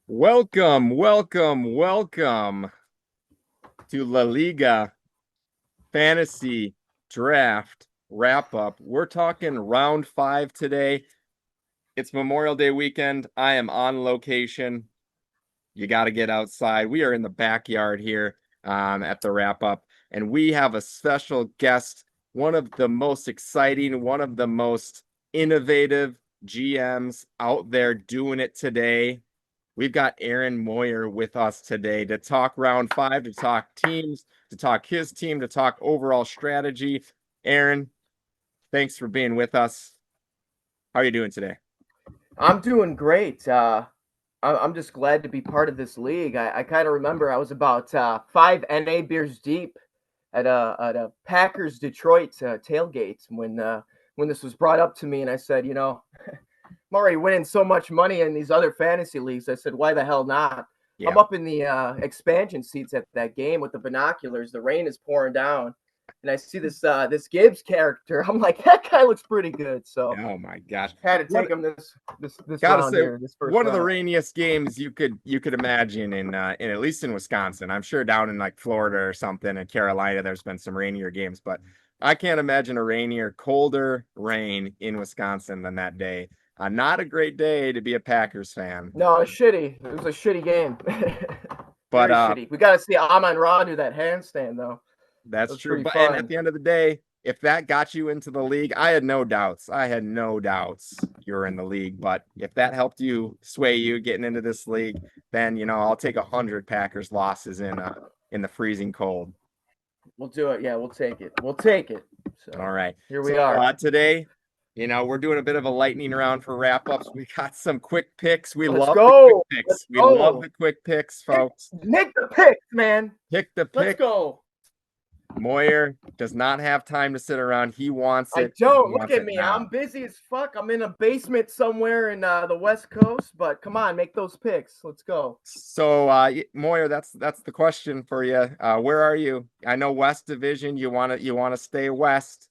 Welcome to La Liga Fantasy Draft Wrap Up. We're talking round 5 today. It's Memorial Day weekend. I am on location. You got to get outside. We are in the backyard here at the wrap up, and we have a special guest, one of the most exciting, one of the most innovative GMs out there doing it today. We've got Aaron Moyer with us today to talk round 5, to talk teams, to talk his team, to talk overall strategy. Aaron, thanks for being with us. How are you doing today? I'm doing great. I'm just glad to be part of this league. I kind of remember I was about 5 NA beers deep at a Packers Detroit tailgate when this was brought up to me, and I said, I'm already winning so much money in these other fantasy leagues. I said, why the hell not? I'm Yeah. up in the expansion seats at that game with the binoculars. The rain is pouring down, and I see this Gibbs character. I'm like, that guy looks pretty good. So Oh my gosh. had to What take him this gotta round say, here, this first one of the round. rainiest games you could imagine in at least in Wisconsin. I'm sure down in like Florida or something in Carolina, there's been some rainier games, but I can't imagine a rainier, colder rain in Wisconsin than that day. Not a great day to be a Packers fan. No, shitty. It was a shitty game. But Very shitty. We got to see Amon Ra do that handstand though. It that's was true. pretty But and at fun. the end of the day, if that got you into the league, I had no doubts. I had no doubts you were in the league. But if that helped you sway you getting into this league, then I'll take 100 Packers losses in the freezing cold. We'll do it. Yeah, we'll take it. We'll take it. All So right. here So we are. today, we're doing a bit of a lightning round for wrap ups. We got some quick picks. We Let's love the quick go. Let's picks. We love go. the quick picks, Nick, folks. Nick the picks, man. Pick the Let's pick. go. Moyer does not have time to sit around. He wants I it. He don't look wants at it me. I'm now. busy as fuck. I'm in a basement somewhere in the West Coast. But come on, make those picks. Let's go. So, Moyer, that's the question for you. Where are you? I know West Division. You want to stay West.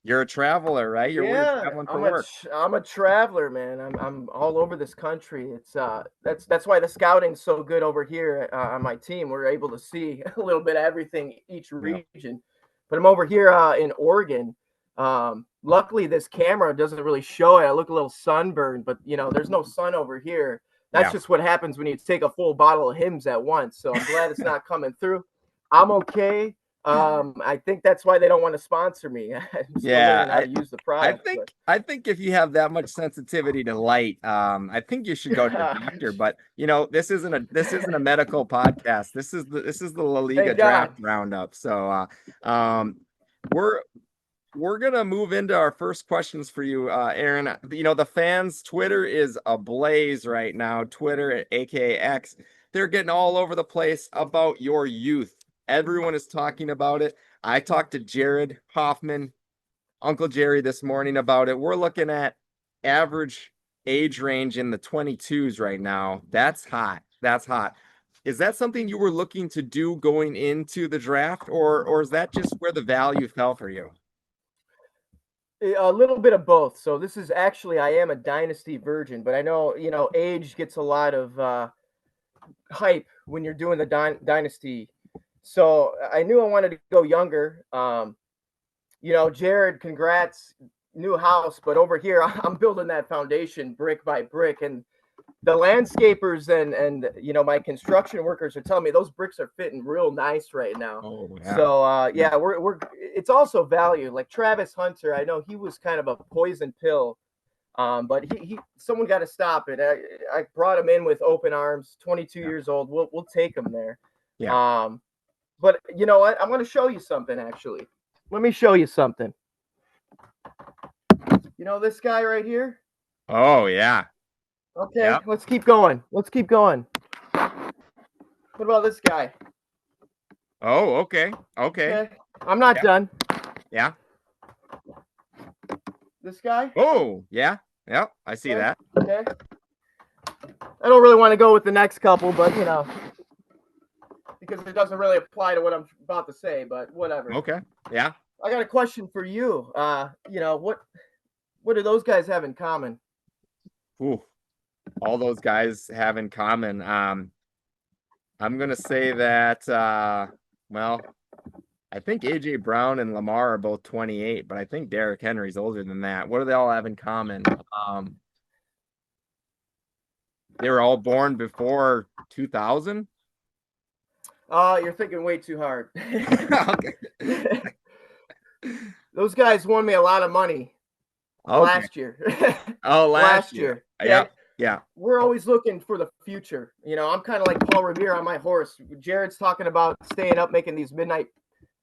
You're a traveler, right? You're Yeah, traveling for I'm a work. I'm a traveler, man. I'm all over this country. It's that's why the scouting's so good over here on my team. We're able to see a little bit of everything each Yeah. region. But I'm over here in Oregon. Luckily, this camera doesn't really show it. I look a little sunburned, but there's no sun over here. That's Yeah. just what happens when you take a full bottle of Hims at once. So I'm glad it's not coming through. I'm okay. I think that's why they don't want to sponsor me. I'm still Yeah, learning how to use the I product, think but I think if you have that much sensitivity to light, I think you should go to the doctor. But this isn't a medical podcast. This is the La Liga thank God. draft roundup. So we're we're gonna move into our first questions for you, Aaron. The fans' Twitter is ablaze right now. Twitter, aka X, they're getting all over the place about your youth. Everyone is talking about it. I talked to Jared Hoffman, Uncle Jerry, this morning about it. We're looking at average age range in the 22s right now. That's hot. That's hot. Is that something you were looking to do going into the draft, or is that just where the value fell for you? A little bit of both. So this is actually I am a dynasty virgin, but I know age gets a lot of hype when you're doing the dynasty. So I knew I wanted to go younger. Jared, congrats, new house, but over here I'm building that foundation brick by brick, and the landscapers and my construction workers are telling me those bricks are fitting real nice right now. Oh yeah. So yeah, we're it's also value. Like Travis Hunter, I know he was kind of a poison pill. But he someone got to stop it. I brought him in with open arms. 22 Yeah. years old. We'll take him there. Yeah. Um, but you know what? I'm going to show you something. Actually, let me show you something. This guy right here. Oh yeah. Okay, Yeah. let's keep going. Let's keep going. What about this guy? Oh, okay. Okay. Okay, I'm not Yeah. done. Yeah. This guy. Oh, yeah. Yeah. I see Okay. that. Okay. I don't really want to go with the next couple, but because it doesn't really apply to what I'm about to say. But whatever. Okay. Yeah. I got a question for you. What do those guys have in common? Ooh. all those guys have in common. I'm gonna say that well, I think AJ Brown and Lamar are both 28, but I think Derrick Henry's older than that. What do they all have in common? They were all born before 2000. You're thinking way too hard. Okay. Those guys won me a lot of money Okay. last year. Oh, last Last year. year. Yeah, Yep. Yeah. we're always looking for the future. I'm kind of like Paul Revere on my horse. Jared's talking about staying up, making these midnight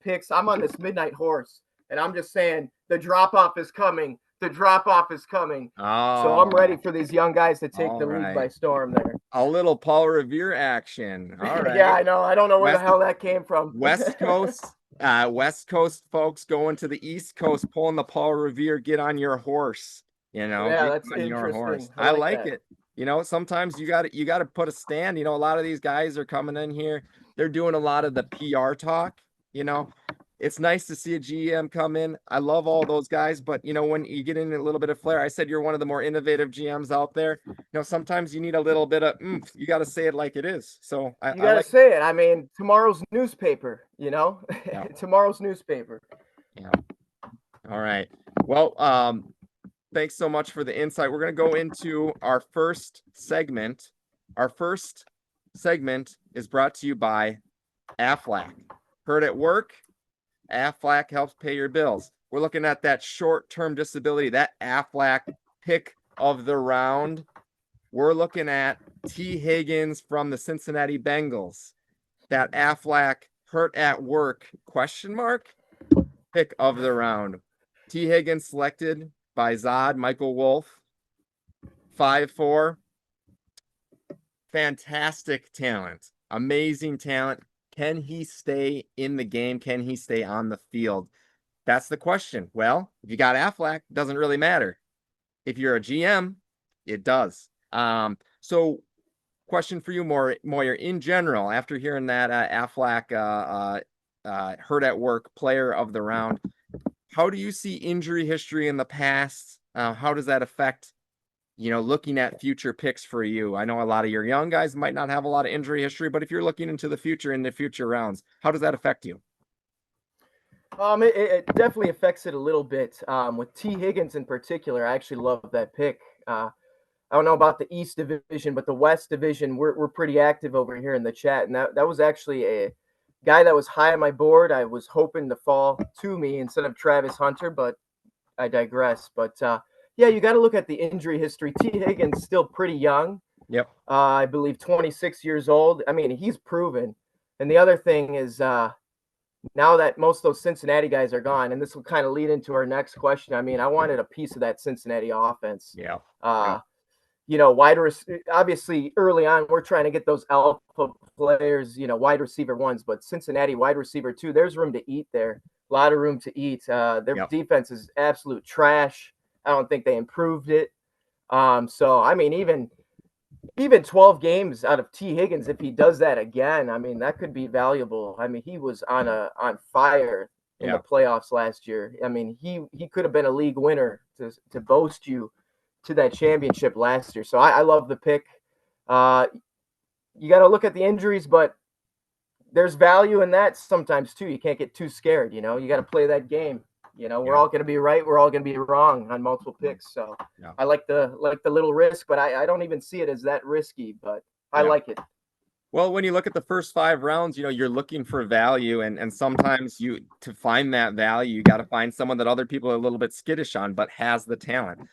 picks. I'm on this midnight horse, and I'm just saying the drop off is coming. The drop off is coming. So I'm ready Oh, for these young guys to take all the league by right. storm there. A little Paul Revere action. All Yeah, right. I know. I don't know where the West hell that came from. West Coast folks going to the East Coast, pulling the Paul Revere, get on your horse, Yeah, get that's on your horse. interesting. I I like like that. it. Sometimes you gotta put a stand. A lot of these guys are coming in here, they're doing a lot of the PR talk, you know. It's nice to see a GM come in. I love all those guys, but when you get in a little bit of flair, I said you're one of the more innovative GMs out there. Sometimes you need a little bit of you got to say it like it is. So I, You I got to like, say it. I mean, tomorrow's newspaper, yeah, tomorrow's newspaper. yeah. All right. Well, thanks so much for the insight. We're going to go into our first segment. Our first segment is brought to you by Aflac. Heard at work, Aflac helps pay your bills. We're looking at that short-term disability, that Aflac pick of the round. We're looking at T. Higgins from the Cincinnati Bengals. That Aflac hurt at work question mark pick of the round. T. Higgins selected by Zod Michael Wolf. 5'4". Fantastic talent. Amazing talent. Can he stay in the game? Can he stay on the field? That's the question. Well, if you got Aflac, it doesn't really matter. If you're a GM, it does. So question for you, Moyer, in general, after hearing that Aflac hurt at work player of the round, how do you see injury history in the past? How does that affect, looking at future picks for you? I know a lot of your young guys might not have a lot of injury history, but if you're looking into the future, in the future rounds, how does that affect you? It definitely affects it a little bit. With T. Higgins in particular, I actually love that pick. I don't know about the East Division, but the West Division, we're pretty active over here in the chat, and that was actually a guy that was high on my board. I was hoping to fall to me instead of Travis Hunter, but I digress. But yeah, you got to look at the injury history. T. Higgins still pretty young. Yep. I believe 26 years old. I mean, he's proven. And the other thing is, now that most of those Cincinnati guys are gone, and this will kind of lead into our next question. I mean, I wanted a piece of that Cincinnati offense. Yeah. Uh, Yeah. obviously early on, we're trying to get those alpha players, wide receiver ones, but Cincinnati wide receiver two, there's room to eat there. A lot of room to eat. Their Yep. defense is absolute trash. I don't think they improved it. So I mean, even 12 games out of T. Higgins, if he does that again, I mean, that could be valuable. I mean, he was on fire in the Yeah. playoffs last year. I mean, he could have been a league winner to boast you to that championship last year. So I love the pick. Uh, you got to look at the injuries, but there's value in that sometimes too. You can't get too scared. You got to play that game. We're Yeah. all going to be right. We're all going to be wrong on multiple picks. So Yeah. I like the little risk, but I don't even see it as that risky. But I Yeah. like it. Well, when you look at the first 5 rounds, you're looking for value, and sometimes to find that value, you got to find someone that other people are a little bit skittish on, but has the talent.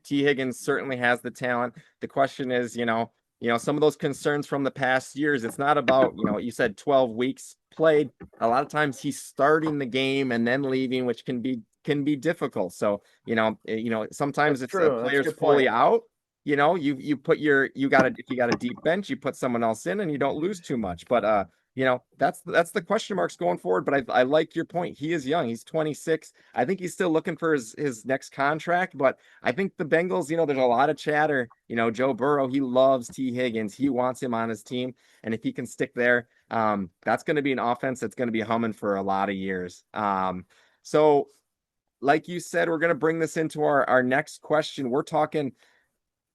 T. Higgins certainly has the talent. The question is, some of those concerns from the past years. It's not about, you said 12 weeks played. A lot of times he's starting the game and then leaving, which can be difficult. So, sometimes That's it's a true. That's a player's good point. fully out. You put you got if you got a deep bench, you put someone else in and you don't lose too much. But that's the question marks going forward. But I like your point. He is young. He's 26. I think he's still looking for his next contract. But I think the Bengals, there's a lot of chatter. Joe Burrow, he loves T. Higgins. He wants him on his team. And if he can stick there, that's going to be an offense that's going to be humming for a lot of years. So like you said, we're going to bring this into our next question. We're talking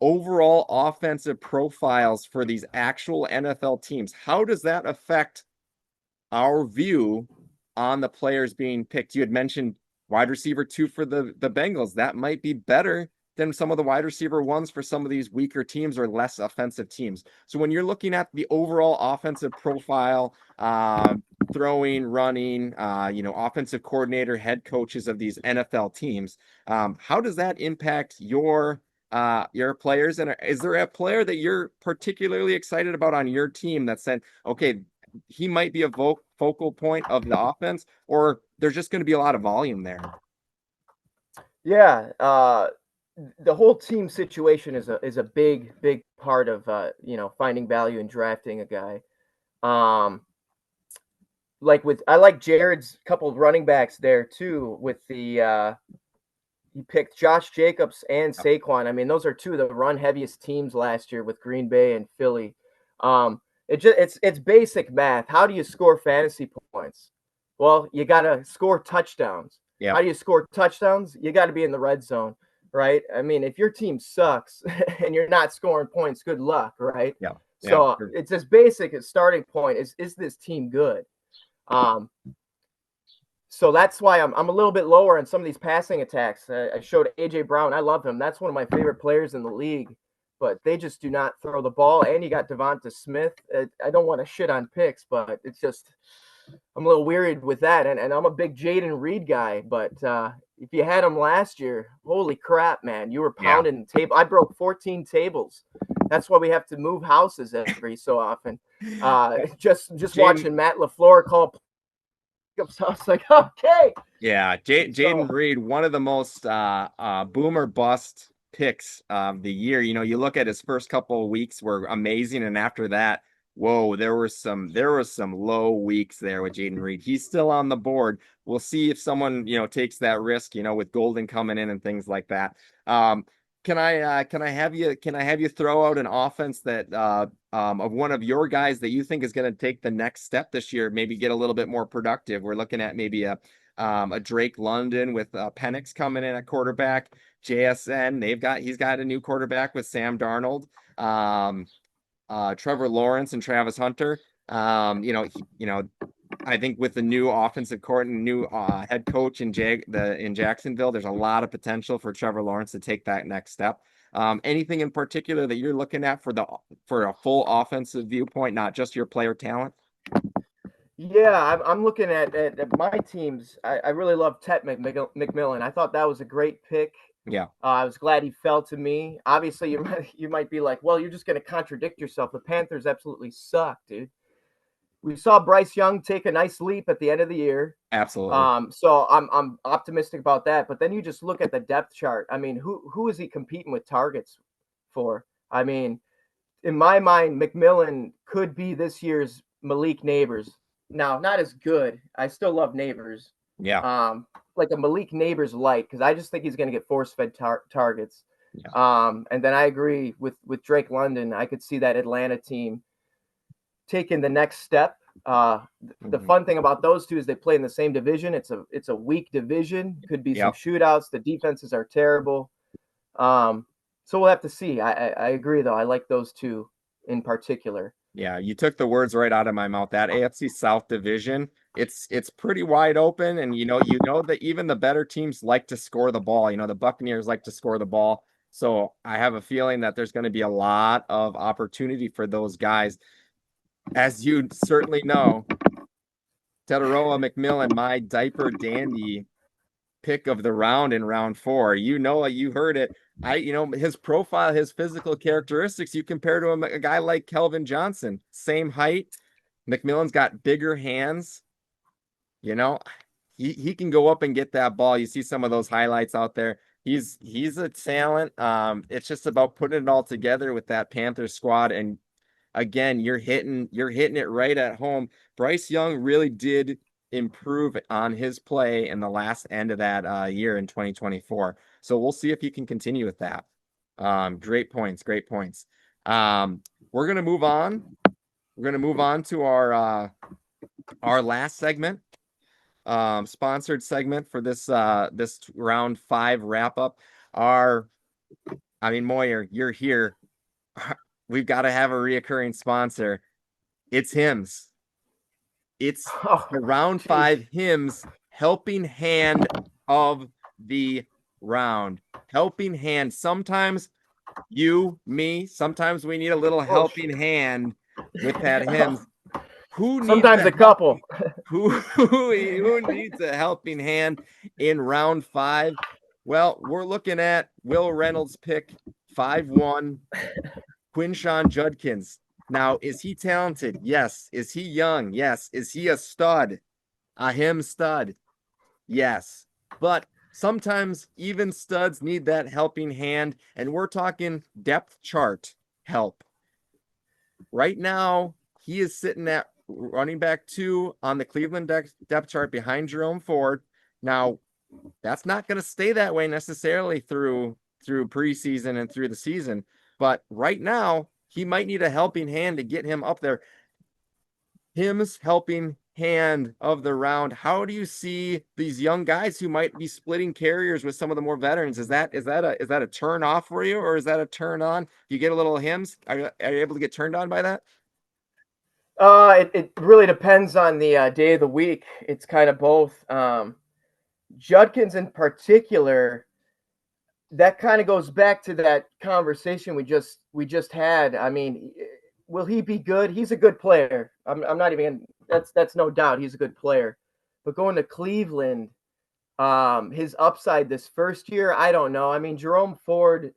overall offensive profiles for these actual NFL teams, how does that affect our view on the players being picked? You had mentioned wide receiver 2 for the Bengals. That might be better than some of the wide receiver 1s for some of these weaker teams or less offensive teams. So when you're looking at the overall offensive profile, throwing, running, offensive coordinator, head coaches of these NFL teams, how does that impact your players? And is there a player that you're particularly excited about on your team that said, okay, he might be a focal point of the offense, or there's just going to be a lot of volume there? Yeah, the whole team situation is a big part of finding value in drafting a guy. Um, I like Jared's couple of running backs there too. With the he picked Josh Jacobs and Saquon. I mean, those are two of the run heaviest teams last year with Green Bay and Philly. It's basic math. How do you score fantasy points? Well, you got to score touchdowns. Yeah, How do you score touchdowns? You got to be in the red zone, right? I mean, if your team sucks and you're not scoring points, good luck, right? yeah, yeah. So it's as basic as starting point is this team good? Um, so that's why I'm a little bit lower on some of these passing attacks. I showed AJ Brown. I love him. That's one of my favorite players in the league. But they just do not throw the ball. And you got Devonta Smith. I don't want to shit on picks, but it's just I'm a little wearied with that. And I'm a big Jaden Reed guy. But if you had him last year, holy crap, man, you were Yeah. pounding table. I broke 14 tables. That's why we have to move houses every so often. Just Jaden, watching Matt LaFleur call. So I was like, okay. yeah, Jaden Reed, one of the most boomer bust picks of the year. You look at his first couple of weeks were amazing, and after that, whoa, there was some low weeks there with Jaden Reed. He's still on the board. We'll see if someone takes that risk, with Golden coming in and things like that. Can I have you throw out an offense that of one of your guys that you think is going to take the next step this year, maybe get a little bit more productive? We're looking at maybe a Drake London with Penix coming in at quarterback. JSN, he's got a new quarterback with Sam Darnold. Trevor Lawrence and Travis Hunter. I think with the new offensive court and new head coach in Jacksonville, there's a lot of potential for Trevor Lawrence to take that next step. Anything in particular that you're looking at for a full offensive viewpoint, not just your player talent? Yeah, I'm looking at my teams. I really love Tet McMillan. I thought that was a great pick. Yeah, I was glad he fell to me. Obviously, you might be like, well, you're just going to contradict yourself. The Panthers absolutely suck, dude. We saw Bryce Young take a nice leap at the end of the year. absolutely. So I'm optimistic about that. But then you just look at the depth chart. I mean, who is he competing with targets for? I mean, in my mind, McMillan could be this year's Malik Neighbors. Now, not as good. I still love Neighbors. Yeah, Like a Malik Neighbors light, because I just think he's going to get force-fed targets. yeah. And then I agree with Drake London. I could see that Atlanta team taking the next step. The Mhm. fun thing about those two is they play in the same division. It's a weak division. Could be some Yep. shootouts. The defenses are terrible. So we'll have to see. I agree though. I like those two in particular. Yeah, you took the words right out of my mouth. That AFC South division, it's pretty wide open, and you know that even the better teams like to score the ball. The Buccaneers like to score the ball. So I have a feeling that there's going to be a lot of opportunity for those guys. As you certainly know, Tetaroa McMillan, my diaper dandy pick of the round in round 4. You heard it. His profile, his physical characteristics, you compare to a guy like Kelvin Johnson, same height. McMillan's got bigger hands. You know, he can go up and get that ball. You see some of those highlights out there. He's a talent. It's just about putting it all together with that Panthers squad. And again, you're hitting it right at home. Bryce Young really did improve on his play in the last end of that year in 2024. So we'll see if he can continue with that. Great points, great points. We're gonna move on. We're gonna move on to our last segment, sponsored segment for this round 5 wrap up. Our I mean, Moyer, you're here. We've got to have a reoccurring sponsor. It's Hims. It's Oh, the round jeez. 5 Hims helping hand of the round. Helping hand. Sometimes you, me, sometimes we need a little Oh, helping hand with that Hims. Who needs sometimes a a couple. who needs a helping hand in round 5? Well, we're looking at Will Reynolds pick 5-1, Quinshawn Judkins. Now, is he talented? Yes. Is he young? Yes. Is he a stud? A him stud? Yes. But sometimes even studs need that helping hand, and we're talking depth chart help. Right now, he is sitting at running back 2 on the Cleveland depth chart behind Jerome Ford. Now, that's not going to stay that way necessarily through preseason and through the season, but right now he might need a helping hand to get him up there. Him's helping hand of the round. How do you see these young guys who might be splitting carriers with some of the more veterans? Is that a turn off for you, or is that a turn on? Do you get a little Hims? Are you able to get turned on by that? It really depends on the day of the week. It's kind of both. Judkins in particular, that kind of goes back to that conversation we just had. I mean, will he be good? He's a good player. I'm not even. That's no doubt. He's a good player. But going to Cleveland, his upside this first year, I don't know. I mean, Jerome Ford,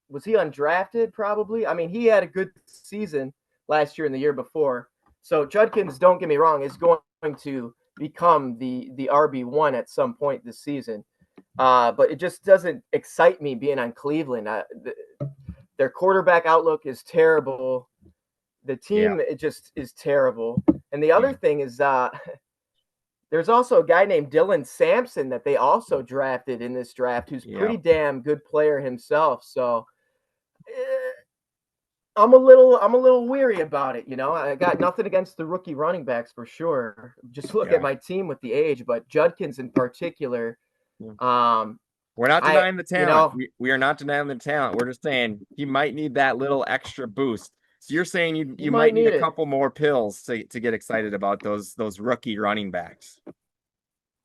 was he undrafted? Probably. I mean, he had a good season last year and the year before. So Judkins, don't get me wrong, is going to become the RB1 at some point this season. But it just doesn't excite me being on Cleveland. Their quarterback outlook is terrible. The Yeah, team, it just is terrible. And the yeah, other thing is, there's also a guy named Dylan Sampson that they also drafted in this draft, who's yeah. pretty damn good player himself. So I'm a little weary about it. I got nothing against the rookie running backs for sure. Just look at Yeah. my team with the age, but Judkins in particular, Yeah. um, We're not I denying the you talent. know We are not denying the talent. We're just saying he might need that little extra boost. So you're saying you he you might might need a need it. couple more pills to get excited about those rookie running backs.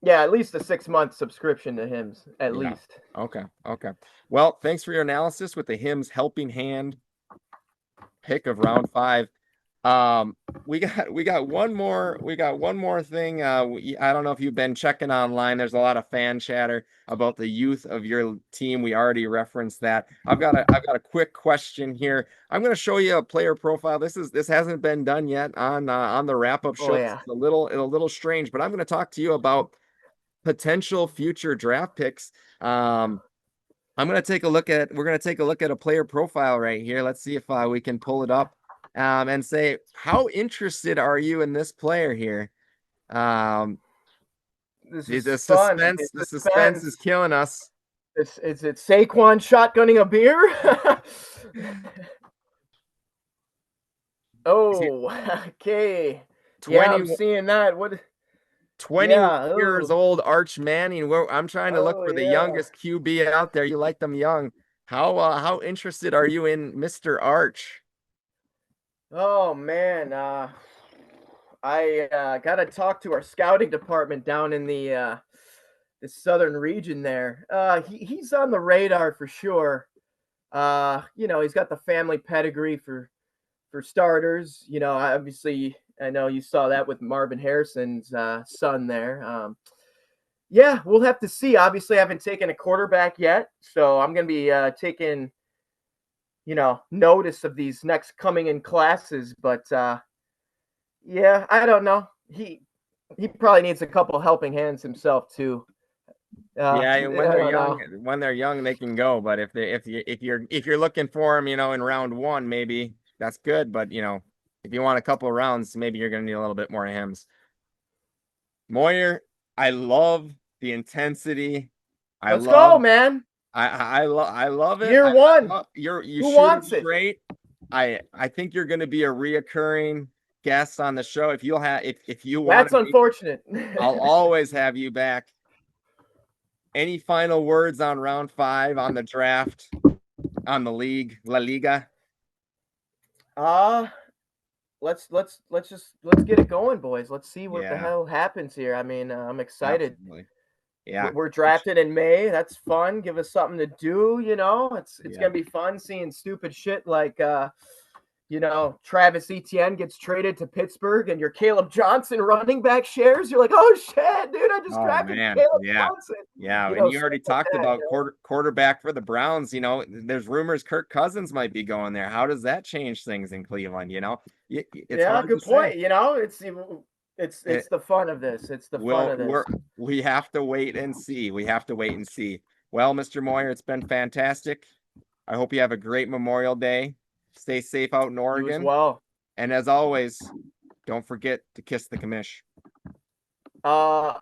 Yeah, at least a 6 month subscription to him, at Yeah. least. Okay. Okay. Well, thanks for your analysis with the Hims helping hand pick of round 5. Um, we got one more thing. I don't know if you've been checking online. There's a lot of fan chatter about the youth of your team. We already referenced that. I've got a quick question here. I'm going to show you a player profile. This hasn't been done yet on the wrap up Oh show. This yeah. is a little strange, but I'm going to talk to you about potential future draft picks. We're going to take a look at a player profile right here. Let's see if we can pull it up and say, how interested are you in this player here? Um, This the, is the fun. suspense, It's the suspense suspense. is killing us. Is it Saquon shotgunning a beer? Is he Oh, okay. Yeah, 20, I'm seeing that. What? 21 Yeah. years Oh. old, Arch Manning? I'm trying to look Oh for the yeah. youngest QB out there. You like them young. How interested are you in Mr. Arch? Oh man. I gotta talk to our scouting department down in the southern region there. He's on the radar for sure. He's got the family pedigree for starters. Obviously, I know you saw that with Marvin Harrison's son there. Yeah, we'll have to see. Obviously, I haven't taken a quarterback yet, so I'm going to be taking notice of these next coming in classes. But yeah, I don't know. He probably needs a couple helping hands himself too. Yeah, I and when they're don't young, know. they can go. But if you're looking for them, in round 1, maybe that's good. But if you want a couple of rounds, maybe you're gonna need a little bit more Hims. Moyer, I love the intensity. I Let's go, love man. I love it. Year one. You Who shoot wants it it? straight. I think you're gonna be a reoccurring guest on the show. If you want That's to be, unfortunate. I'll always have you back. Any final words on round 5 on the draft? on the league, La Liga? Uh let's get it going, boys. Let's see what the Yeah, hell happens here. I mean, I'm excited. absolutely. Yeah, We're drafted in May. That's fun. Give us something to do. It's yeah. gonna be fun seeing stupid shit like Travis Etienne gets traded to Pittsburgh, and your Caleb Johnson running back shares. You're like, oh shit, dude! I just Oh drafted man, Caleb yeah. Johnson. Yeah, and you Stuff already like talked that. about quarterback for the Browns. There's rumors Kirk Cousins might be going there. How does that change things in Cleveland? It's Yeah, hard to good say. point. It's the fun of this. It's the fun We'll of this. we have to wait and see. We have to wait and see. Well, Mr. Moyer, it's been fantastic. I hope you have a great Memorial Day. Stay safe out in You as Oregon. well. And as always, don't forget to kiss the commish. Uh,